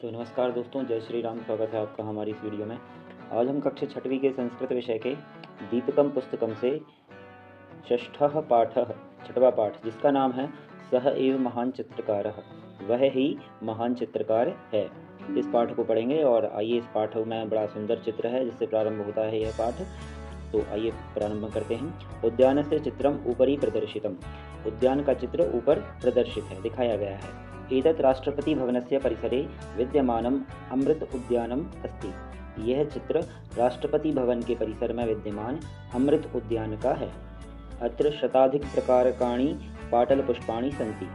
तो नमस्कार दोस्तों, जय श्री राम। स्वागत है आपका हमारी इस वीडियो में। आज हम कक्षा 6वीं के संस्कृत विषय के दीपकम पुस्तकम से षष्ठः पाठः, 6वां पाठ, जिसका नाम है सह एव महान चित्रकारः, वह ही महान चित्रकार है। इस पाठ को पढ़ेंगे और आइए, इस पाठ में बड़ा सुंदर चित्र है जिससे प्रारंभ होता है यह पाठ। तो आइए प्रारंभ करते हैं। उद्यान से चित्रम ऊपरी प्रदर्शितम, उद्यान का चित्र ऊपर प्रदर्शित है, दिखाया गया है। एतत् राष्ट्रपति भवनस्य परिसरे विद्यमानम अमृत उद्यानम अस्ति, यह चित्र राष्ट्रपति भवन के परिसर में विद्यमान अमृत उद्यान का है। अत्र शताधिक प्रकारकाणि पाटल पुष्पाणि सन्ति,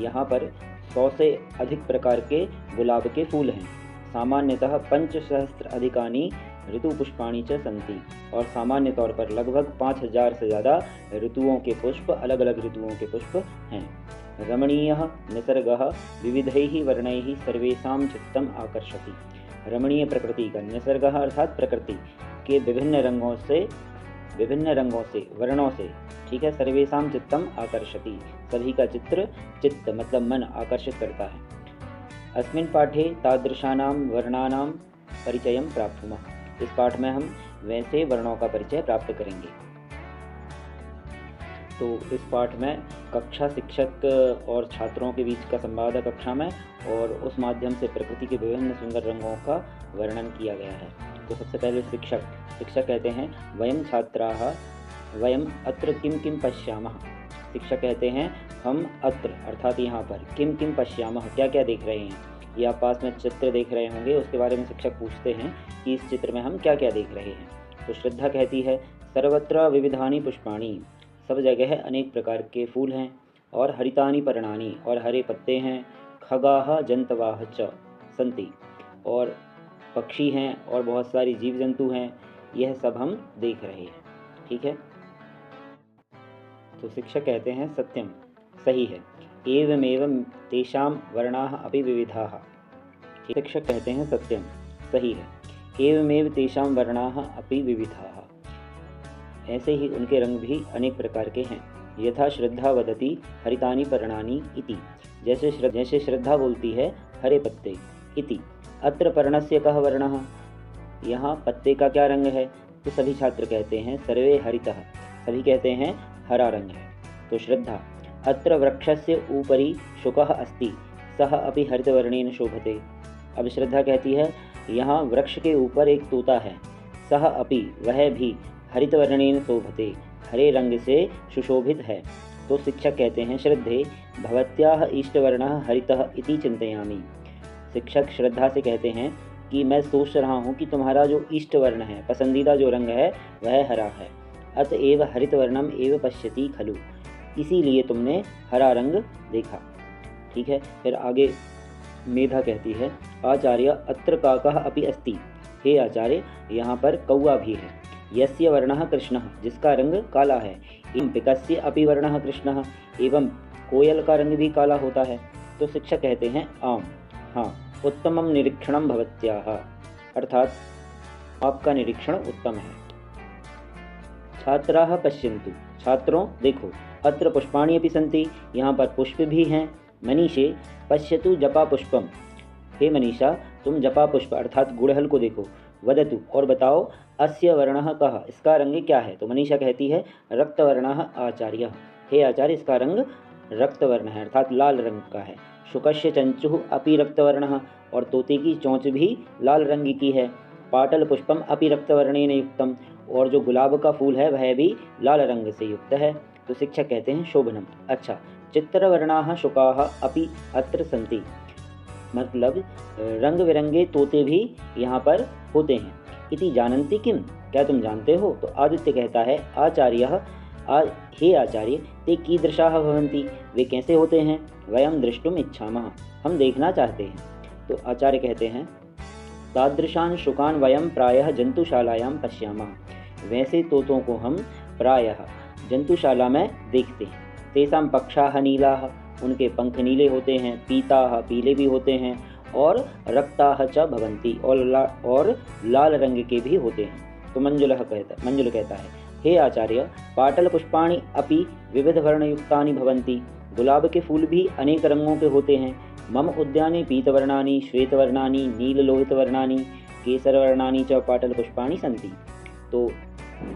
यहाँ पर 100 से अधिक प्रकार के गुलाब के फूल हैं। सामान्यतः 5,000 अधिकानि ऋतु पुष्पाणि च सन्ति, और सामान्य तौर पर लगभग 5,000 से ज़्यादा ऋतुओं के पुष्प, अलग अलग ऋतुओं के पुष्प हैं। रमणीयः निसर्गः विविधैः वर्णैः सर्वेषां चित्तम् आकर्षति, रमणीय प्रकृति का, निसर्गः अर्थात प्रकृति के विभिन्न रंगों से वर्णों से, ठीक है, सर्वेषां चित्तम् आकर्षति, सभी का चित्त मतलब मन आकर्षित करता है। अस्मिन् पाठे तादृशानां वर्णानां परिचयं प्राप्नुमः, इस पाठ में हम वैसे वर्णों का परिचय प्राप्त करेंगे। तो इस पाठ में कक्षा शिक्षक और छात्रों के बीच का संवाद है कक्षा में, और उस माध्यम से प्रकृति के विभिन्न सुंदर रंगों का वर्णन किया गया है। तो सबसे पहले शिक्षक कहते हैं वयम छात्राः वयम अत्र किम किम पश्यामः, शिक्षक कहते हैं हम अत्र अर्थात यहाँ पर किम किम पश्यामः, क्या क्या देख रहे हैं। ये आप पास में चित्र देख रहे होंगे, उसके बारे में शिक्षक पूछते हैं कि इस चित्र में हम क्या क्या देख रहे हैं। तो श्रद्धा कहती है सर्वत्र विविधानि पुष्पाणि, सब जगह अनेक प्रकार के फूल हैं, और हरितानि पर्णानि, और हरे पत्ते हैं, खगाः जंतवाः च सन्ति, और पक्षी हैं और बहुत सारी जीव जंतु हैं, यह सब हम देख रहे हैं, ठीक है। तो शिक्षक कहते हैं सत्यम, सही है, एवमेवं तेषां वर्णाः अपि विविधाः, शिक्षक कहते हैं सत्यम, सही है, एवमेव तेषां वर्णाः अपि विविधाः, ऐसे ही उनके रंग भी अनेक प्रकार के हैं। यथा श्रद्धा वदति हरितानि पर्णानि इति, जैसे श्रद्धा बोलती है हरे पत्ते, इति। अत्र पर्णस्य कः वर्णः, यहाँ पत्ते का क्या रंग है। तो सभी छात्र कहते हैं सर्वे हरितः, सभी कहते हैं हरा रंग है। तो श्रद्धा अत्र वृक्षस्य ऊपरी शुकः अस्ति सः अपि हरितवर्णेन शोभते, अब श्रद्धा कहती है यहाँ वृक्ष के ऊपर एक तोता है, सः अपि वह भी हरितवर्णेन शोभते, हरे रंग से सुशोभित है। तो शिक्षक कहते हैं श्रद्धे भवत्याः इष्टवर्णः हरितः इति चिंतयामि, शिक्षक श्रद्धा से कहते हैं कि मैं सोच रहा हूँ कि तुम्हारा जो इष्ट वर्ण है, पसंदीदा जो रंग है, वह हरा है। अतएव हरितवर्णम एव पश्यति खलु, इसीलिए तुमने हरा रंग देखा, ठीक है। फिर आगे मेधा कहती है आचार्य अत्र काकः अपि अस्ति, हे आचार्य यहाँ पर कौआ भी है। यस्य वर्णः कृष्णः, जिसका रंग काला है। एवं पिकस्य अपि वर्णः कृष्णः, एवं कोयल का रंग भी काला होता है। तो शिक्षक कहते हैं आम, हाँ, उत्तमं निरीक्षणं भवत्याः, अर्थात आपका निरीक्षण उत्तम है। छात्राः पश्यन्तु, छात्रों देखो, अत्र पुष्पाणि अपि सन्ति, यहाँ पर पुष्प भी हैं। मनीषे पश्यतु जपा पुष्पम, हे मनीषा तुम जपा पुष्प अर्थात गुड़हल को देखो। वदतु, और बताओ, अस्य वर्णः कः, इसका रंग क्या है। तो मनीषा कहती है रक्तवर्णः आचार्य, हे आचार्य इसका रंग रक्तवर्ण है अर्थात लाल रंग का है। शुकस्य चंचुः अपि रक्तवर्णः, और तोते की चोंच भी लाल रंग की है। पाटल पुष्पम अपि रक्तवर्णेन युक्तम, और जो गुलाब का फूल है वह भी लाल रंग से युक्त है। तो शिक्षक कहते हैं शोभनम, अच्छा, चित्रवर्णाः शुकाः अपि अत्र सन्ति, मतलब रंग बिरंगे तोते भी यहाँ पर होते हैं। इति जानन्ति किम, क्या तुम जानते हो। तो आदित्य कहता है आचार्यः हे आचार्य ते कीदृशाः भवन्ति, वे कैसे होते हैं। वयं द्रष्टुम इच्छामः, हम देखना चाहते हैं। तो आचार्य कहते हैं तादृशान् शुकान् वयं प्रायः जंतुशालायां पश्यामः, वैसे तोतों को हम प्रायः जंतुशाला में देखते हैं। तेषां पक्षाः नीलाः, उनके पंख नीले होते हैं। पीताः, पीले भी होते हैं। और रक्ताः च भवन्ति, और लाल रंग के भी होते हैं। तो मंजुल कहता है हे आचार्य पाटल पुष्पाणि अपि विविध वर्णयुक्तानि भवन्ति, गुलाब के फूल भी अनेक रंगों के होते हैं। मम उद्याने पीतवर्णानि श्वेतवर्णानि नीललोहितवर्णानि केसरवर्णानि च पाटलपुष्पाणि सन्ति। तो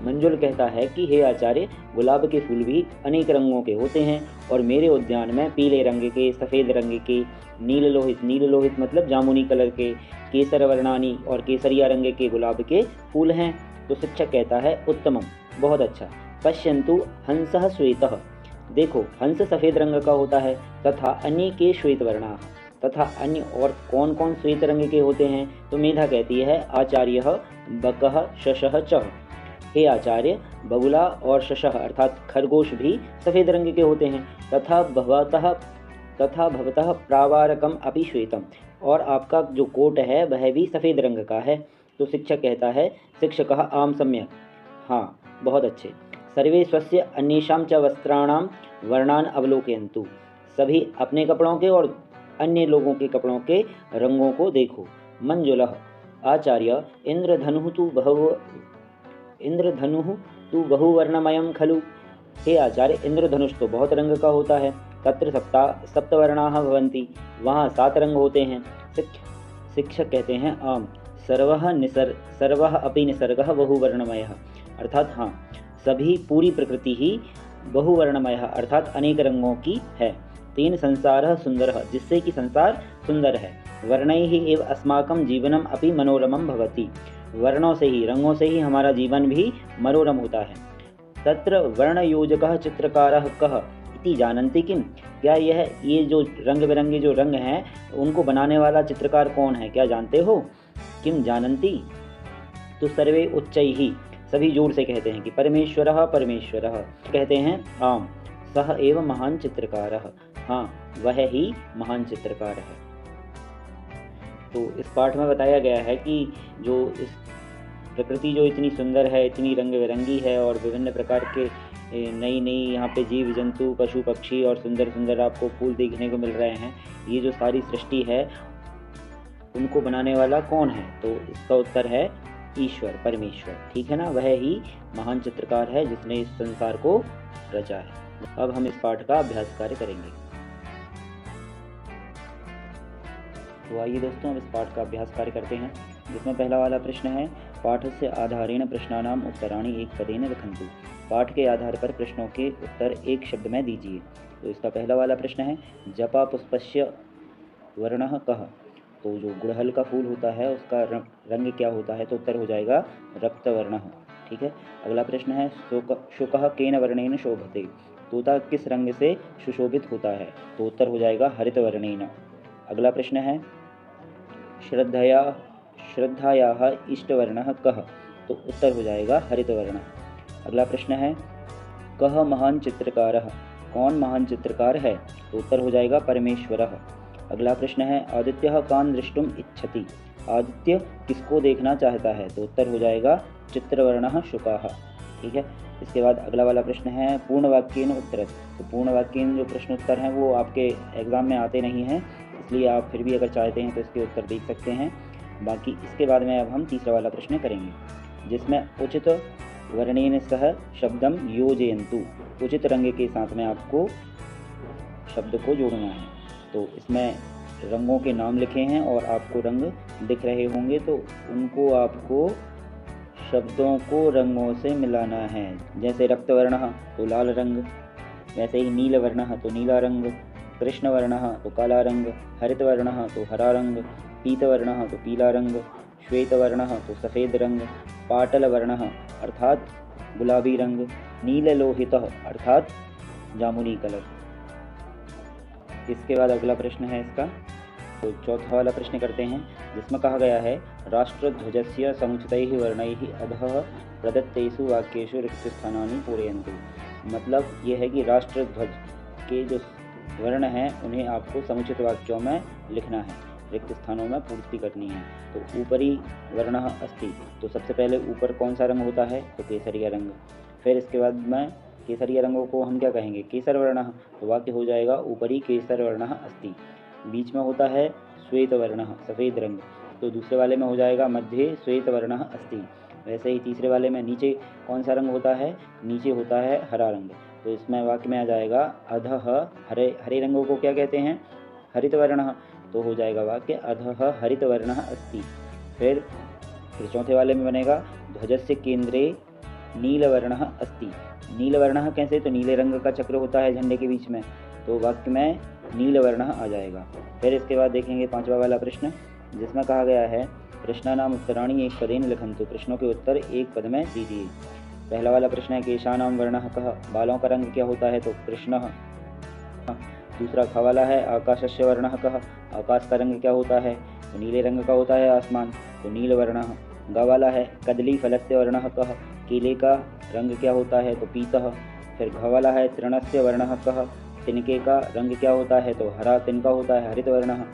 मंजुल कहता है कि हे आचार्य, गुलाब के फूल भी अनेक रंगों के होते हैं और मेरे उद्यान में पीले रंग के, सफ़ेद रंग के, नीललोहित मतलब जामुनी कलर के, केसर वर्णानी और केसरिया रंग के गुलाब के फूल हैं। तो शिक्षक कहता है उत्तमम, बहुत अच्छा। पश्यन्तु हंसः श्वेतः, देखो हंस सफ़ेद रंग का होता है, तथा अन्य के श्वेत वर्णाः, तथा अन्य और कौन कौन श्वेत रंग के होते हैं। तो मेधा कहती है आचार्यः बकः शशः च, हे आचार्य, बगुला और शशः अर्थात खरगोश भी सफ़ेद रंग के होते हैं, तथा भवतः प्रावारकम अपि श्वेतम, और आपका जो कोट है वह भी सफ़ेद रंग का है। तो शिक्षक कहता है शिक्षकः आम सम्यक, हाँ बहुत अच्छे। सर्वे स्वस्य अन्येषां च वस्त्राणां वर्णान् अवलोकयन्तु, सभी अपने कपड़ों के और अन्य लोगों के कपड़ों के रंगों को देखो। मंजुलः आचार्य, इंद्रधनुः तु बहुवर्णमयं खलु, हे आचार्य, इंद्रधनुष तो बहुत रंग का होता है। तत्र सप्तवर्णाः भवन्ति, वहाँ 7 रंग होते हैं। शिक्षक कहते हैं आम, सर्वः अपि निसर्गः बहुवर्णमयः, अर्थात हाँ, सभी पूरी प्रकृति ही बहुवर्णमयः अर्थात अनेक रंगों की है। तेन संसारः सुंदरः, जिससे कि संसार सुंदर है। वर्णैः एव अस्माकं जीवनम अपि मनोरमं भवति, वर्णों से ही, रंगों से ही हमारा जीवन भी मनोरम होता है। तत्र वर्णयोजकः चित्रकारः कः इति जानन्ति किम, क्या ये जो रंग बिरंगे जो रंग हैं उनको बनाने वाला चित्रकार कौन है, क्या जानते हो? किम जानन्ति, तो सर्वे उच्चैः, सभी जोर से कहते हैं कि परमेश्वरः परमेश्वरः, कहते हैं आम, सह एव महान चित्रकारः, हाँ वह ही महान चित्रकार है। तो इस पाठ में बताया गया है कि जो इस प्रकृति जो इतनी सुंदर है, इतनी रंग बिरंगी है और विभिन्न प्रकार के नई नई यहाँ पे जीव जंतु, पशु पक्षी और सुंदर सुंदर आपको फूल देखने को मिल रहे हैं, ये जो सारी सृष्टि है उनको बनाने वाला कौन है? तो इसका उत्तर है ईश्वर, परमेश्वर, ठीक है ना। वह ही महान चित्रकार है जिसने इस संसार को रचा है। अब हम इस पाठ का अभ्यास कार्य करेंगे। तो आइए दोस्तों, अब इस पाठ का अभ्यास कार्य करते हैं, जिसमें पहला वाला प्रश्न है पाठस्य आधारेण प्रश्नानाम उत्तराणि एक पदेन लिखन्तु, पाठ के आधार पर प्रश्नों के उत्तर एक शब्द में दीजिए। तो इसका पहला वाला प्रश्न है जपा पुष्पस्य वर्णः कः, तो जो गुड़हल का फूल होता है उसका रंग क्या होता है? तो उत्तर हो जाएगा रक्तवर्णः, ठीक है। अगला प्रश्न है शुकः केन वर्णेन शोभते, तोता किस रंग से सुशोभित होता है? तो उत्तर हो जाएगा हरितवर्णेन। अगला प्रश्न है श्रद्धायाः इष्टवर्णः कः, तो उत्तर हो जाएगा हरितवर्णः। अगला प्रश्न है कः महान चित्रकारः, कौन महान चित्रकार है? तो उत्तर हो जाएगा परमेश्वरः। अगला प्रश्न है आदित्यः कान् द्रष्टुम इच्छति, आदित्य किसको देखना चाहता है? तो उत्तर हो जाएगा चित्रवर्णः शुकाः, ठीक है। इसके बाद अगला वाला प्रश्न है पूर्ण वाक्येन उत्तरत्, तो पूर्ण वाक्येन जो प्रश्न उत्तर हैं वो आपके एग्ज़ाम में आते नहीं हैं, इसलिए आप फिर भी अगर चाहते हैं तो इसके उत्तर देख सकते हैं। बाकी इसके बाद में अब हम तीसरा वाला प्रश्न करेंगे, जिसमें उचित वर्णेन सह शब्दम योजयन्तु, उचित रंग के साथ में आपको शब्द को जोड़ना है। तो इसमें रंगों के नाम लिखे हैं और आपको रंग दिख रहे होंगे, तो उनको आपको शब्दों को रंगों से मिलाना है। जैसे रक्तवर्णः तो लाल रंग, वैसे ही नीलवर्णः तो नीला रंग, कृष्णवर्णः तो काला रंग, हरितवर्णः तो हरा रंग, पीतवर्णः तो पीला रंग, श्वेतवर्णः तो सफ़ेद रंग, पाटलवर्णः अर्थात गुलाबी रंग, नीललोहितः अर्थात जामुनी कलर। इसके बाद अगला प्रश्न है इसका, तो चौथा वाला प्रश्न करते हैं, जिसमें कहा गया है राष्ट्रध्वजस्य समुचितैः वर्णैः अधः प्रदत्तेषु वाक्येषु रिक्तस्थानानि पूरयन्तु। मतलब ये है कि राष्ट्रध्वज के जो वर्ण हैं उन्हें आपको समुचित वाक्यों में लिखना है, रिक्त स्थानों में पूर्ति करनी है। तो ऊपरी वर्णः अस्ति, तो सबसे पहले ऊपर कौन सा रंग होता है? तो केसरिया रंग। फिर इसके बाद में केसरिया रंगों को हम क्या कहेंगे? केसर वर्णः, तो वाक्य हो जाएगा ऊपरी केसर वर्णः अस्ति। बीच में होता है श्वेत वर्णः सफ़ेद रंग, तो दूसरे वाले में हो जाएगा मध्ये श्वेत वर्णः अस्ति। वैसे ही तीसरे वाले में नीचे कौन सा रंग होता है? नीचे होता है हरा रंग, तो इसमें वाक्य में आ जाएगा अधः, हरे रंगों को क्या कहते हैं? हरितवर्णः, तो हो जाएगा वाक्य अधः हरितवर्णः अस्ति। फिर चौथे वाले में बनेगा ध्वजस्य केंद्रे नीलवर्णः अस्ति। नीलवर्णः कैसे, तो नीले रंग का चक्र होता है झंडे के बीच में, तो वाक्य में नीलवर्णः आ जाएगा। फिर इसके बाद देखेंगे पांचवा वाला प्रश्न, जिसमें कहा गया है प्रश्नानाम उत्तराणि एक पदेन लिखन्तु, प्रश्नों के उत्तर एक पद में दीजिए। पहला वाला प्रश्न है केशानाम वर्णः कः, बालों का रंग क्या होता है, तो कृष्णः। दूसरा ख वाला है आकाशस्य वर्णः कः, आकाश का रंग क्या होता है, तो नीले रंग का होता है आसमान, तो नीलवर्णः। ग वाला है कदली फलस्य वर्णः कः, केले का रंग क्या होता है, तो पीतः। फिर घ वाला है तृणस्य वर्णः कः, तिनके का रंग क्या होता है, तो हरा तिनका होता है, हरितवर्णः।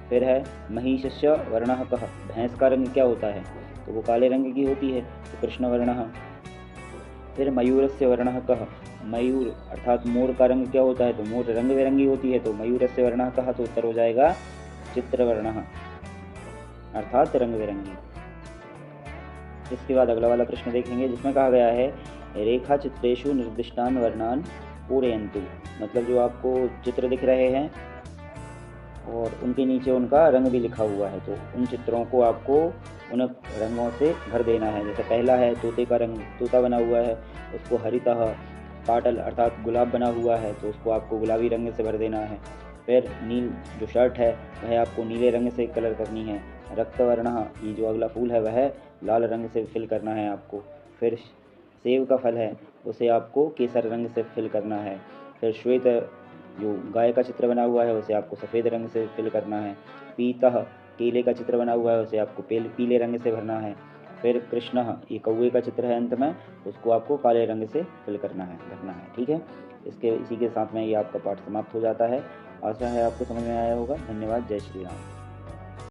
फिर है महिषस्य वर्णः कः, भैंस का रंग क्या होता है, तो वो काले रंग की होती है, तो कृष्णवर्णः। फिर मयूरस्य वर्णः कः, मयूर अर्थात मोर का रंग क्या होता है, तो मोर रंग बिरंगी होती है, तो मयूरस्य वर्णः कः, तो उत्तर हो जाएगा चित्रवर्णः अर्थात रंग बिरंगी। इसके बाद अगला वाला प्रश्न देखेंगे, जिसमें कहा गया है रेखा चित्रेषु निर्दिष्टान वर्णान पूरयन्तु, मतलब जो आपको चित्र दिख रहे हैं और उनके नीचे उनका रंग भी लिखा हुआ है, तो उन चित्रों को आपको उन रंगों से भर देना है। जैसे पहला है तोते का रंग, तोता बना हुआ है, उसको हरितः। पाटल अर्थात गुलाब बना हुआ है, तो उसको आपको गुलाबी रंग से भर देना है। फिर नील जो शर्ट है वह आपको नीले रंग से कलर करनी है। रक्तवर्णः, ये जो अगला फूल है वह लाल रंग से फिल करना है आपको। फिर सेब का फल है उसे आपको केसर रंग से फिल करना है। फिर श्वेत जो गाय का चित्र बना हुआ है उसे आपको सफ़ेद रंग से फिल करना है। पीतः, केले का चित्र बना हुआ है उसे आपको पीले रंग से भरना है। फिर कृष्णः, ये कौवे का चित्र है अंत में, उसको आपको काले रंग से फिल करना है, भरना है। ठीक है, इसी के साथ में ये आपका पाठ समाप्त हो जाता है। आशा है आपको समझ में आया होगा। धन्यवाद। जय श्री राम।